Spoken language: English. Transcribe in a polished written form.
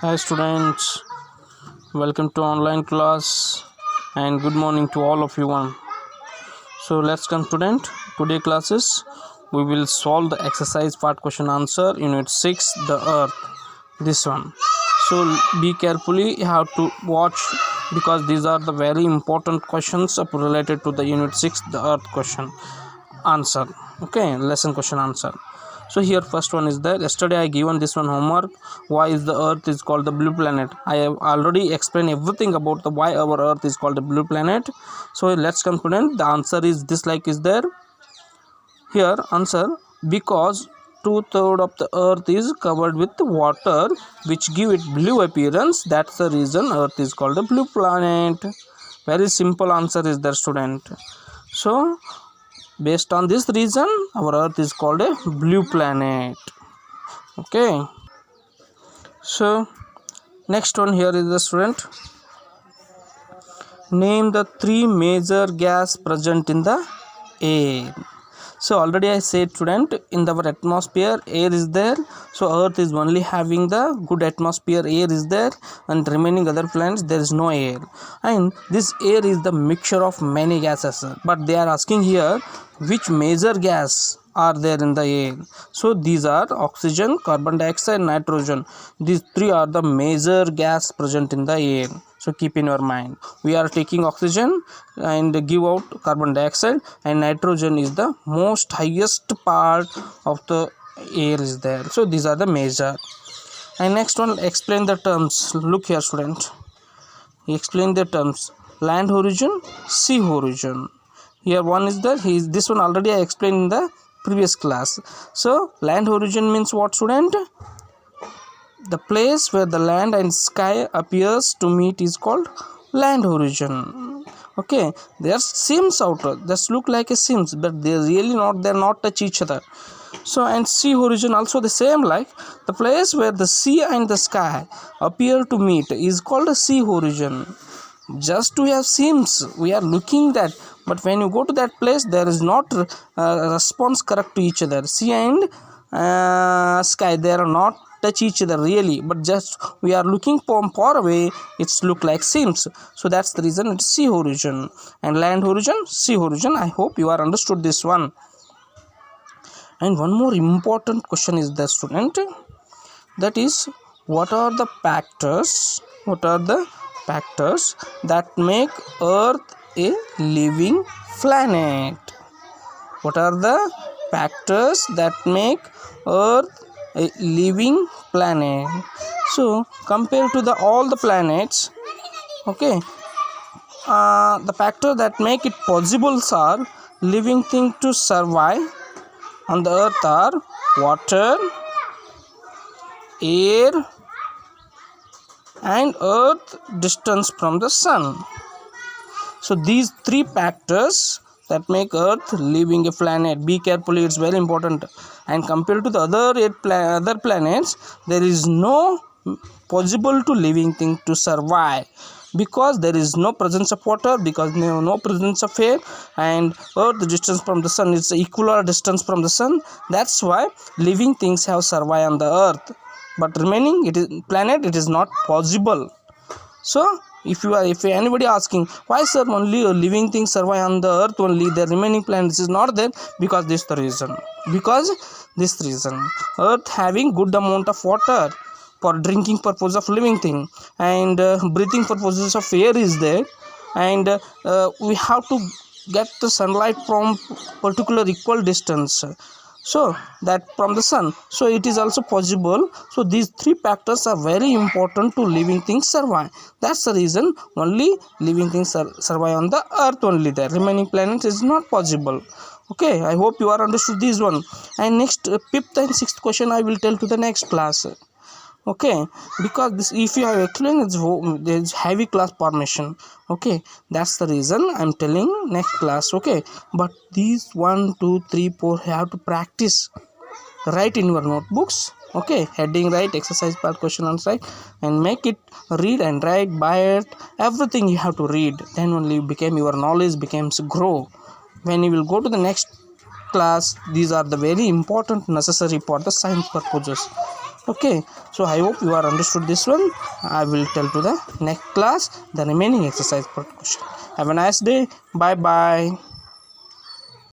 Hi students, welcome to online class and good morning to all of you one. So let's come student, today classes we will solve the exercise part question answer unit 6 the earth, this one. So be carefully, you have to watch because these are the very important questions related to the unit 6 the earth question answer. Okay, lesson question answer. So here first one is that yesterday I given this one homework, why is the earth is called the blue planet. I have already explained everything about the why our earth is called the blue planet. So let's come student, the answer is this, like is there here answer, because 2/3 of the earth is covered with water which give it blue appearance, that's the reason earth is called a blue planet. Very simple answer is there student. So based on this reason our earth is called a blue planet. Okay, so next one here is the student, name the three major gas present in the air. So already I said student, in our atmosphere air is there, so earth is only having the good atmosphere, air is there, and remaining other planets there is no air, and this air is the mixture of many gases, but they are asking here which major gas are there in the air. So these are oxygen, carbon dioxide, nitrogen. These three are the major gas present in the air. So keep in your mind, we are taking oxygen and give out carbon dioxide, and nitrogen is the most highest part of the air is there. So these are the major. And next one, explain the terms. Look here student, explain the terms, land horizon, sea horizon. Here one is that this one already I explained in the previous class. So land horizon means what student? The place where the land and sky appears to meet is called land horizon. Okay, they are seams outer, just look like a seams, but they are really not, they are not touch each other. So and sea horizon also the same, like the place where the sea and the sky appear to meet is called a sea horizon. Just to have seams we are looking that, but when you go to that place there is not response correct to each other. Sea and sky, they are not touch each other really, but just we are looking from far away, it's look like seams. So that's the reason it's sea horizon. And land horizon, sea horizon. I hope you are understood this one. And one more important question is the student, that is, what are the factors that make earth a living planet? What are the factors that make earth a living planet? So compared to all the planets, okay, the factors that make it possible are living thing to survive on the earth are water, air, and earth distance from the sun. So these three factors that make earth living a planet. Be carefully, it's very important. And compared to the other planets, there is no possible to living thing to survive, because there is no presence of water, because no presence of air, and earth distance from the sun is equal distance from the sun. That's why living things have survived on the earth, but remaining planet it is not possible. So if anybody asking why sir only living things survive on the earth only, the remaining planets is not there, because this reason earth having good amount of water for drinking purpose of living thing, and breathing purposes of air is there, and we have to get the sunlight from particular equal distance, so that from the sun, so it is also possible. So these three factors are very important to living things survive. That's the reason only living things survive on the earth only, the remaining planets is not possible. Okay, I hope you are understood this one. And next fifth and sixth question I will tell to the next class. Okay, because this, if you have explained, it's heavy class formation. Okay, that's the reason I'm telling next class. Okay, but these 1 2 3 4 have to practice, write in your notebooks. Okay, heading right, exercise part question answer right, and make it read and write by it, everything you have to read, then only became your knowledge becomes grow. When you will go to the next class, these are the very important necessary for the science purposes. Okay, so I hope you are understood this one. I will tell to the next class the remaining exercise per question. Have a nice day. Bye bye.